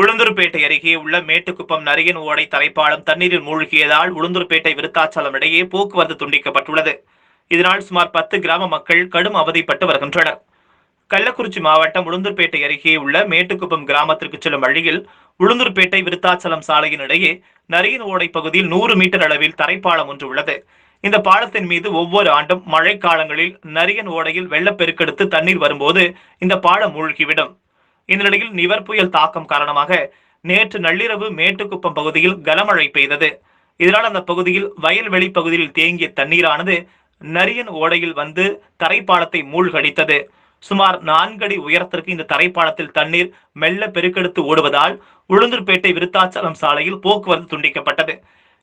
உளுந்தூர்பேட்டை அருகே உள்ள மேட்டுக்குப்பம் நரியன் ஓடை தரைப்பாலம் தண்ணீரில் மூழ்கியதால் உளுந்தூர்பேட்டை விருத்தாச்சலம் இடையே போக்குவரத்து துண்டிக்கப்பட்டுள்ளது. இதனால் சுமார் 10 கிராம மக்கள் கடும் அவதிப்பட்டு வருகின்றனர். கள்ளக்குறிச்சி மாவட்டம் உளுந்தூர்பேட்டை அருகே உள்ள மேட்டுக்குப்பம் கிராமத்திற்கு செல்லும் வழியில் உளுந்தூர்பேட்டை விருத்தாச்சலம் சாலையின் இடையே நரியன் ஓடை பகுதியில் 100 மீட்டர் அளவில் தரைப்பாலம் ஒன்று உள்ளது. இந்த பாலத்தின் மீது ஒவ்வொரு ஆண்டும் மழை காலங்களில் நரியன் ஓடையில் வெள்ளப்பெருக்கெடுத்து தண்ணீர் வரும்போது இந்த பாலம் மூழ்கிவிடும். இந்த நிலையில் நிவர் புயல் தாக்கம் காரணமாக நேற்று நள்ளிரவு மேட்டுக்குப்பம் பகுதியில் கனமழை பெய்தது. இதனால் அந்த பகுதியில் வயல்வெளி பகுதியில் தேங்கிய தண்ணீரானது நரியன் ஓடையில் வந்து தரைப்பாலத்தை மூழ்கடித்தது. சுமார் 4 அடி உயரத்திற்கு இந்த தரைப்பாலத்தில் தண்ணீர் மெல்ல பெருக்கெடுத்து ஓடுவதால் உளுந்தூர்பேட்டை விருத்தாச்சலம் சாலையில் போக்குவரத்து துண்டிக்கப்பட்டது.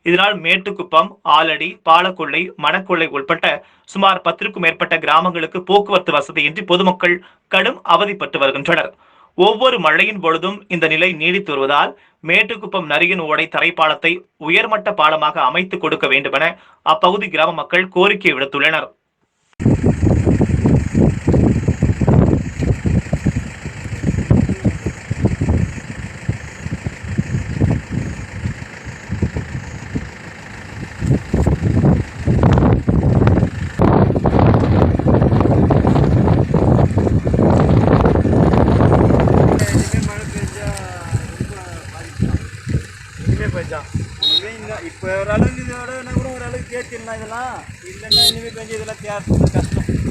இதனால் மேட்டுக்குப்பம், ஆலடி, பாலக்கொள்ளை, மணக்கொள்ளை உட்பட்ட சுமார் 10க்கும் மேற்பட்ட கிராமங்களுக்கு போக்குவரத்து வசதியின்றி பொதுமக்கள் கடும் அவதிப்பட்டு வருகின்றனர். ஒவ்வொரு மழையின் பொழுதும் இந்த நிலை நீடித்து வருவதால் மேட்டுக்குப்பம் நரியன் ஓடை தரைப்பாலத்தை உயர்மட்ட பாலமாக அமைத்துக் கொடுக்க வேண்டுமென அப்பகுதி கிராம மக்கள் கோரிக்கை விடுத்துள்ளனர். இப்போ ஓரளவுக்கு இதோட கூட ஓரளவுக்கு கேட்டுருந்தா இதெல்லாம் இல்லைன்னா இனிமேல் கொஞ்சம் இதெல்லாம் கஷ்டம்.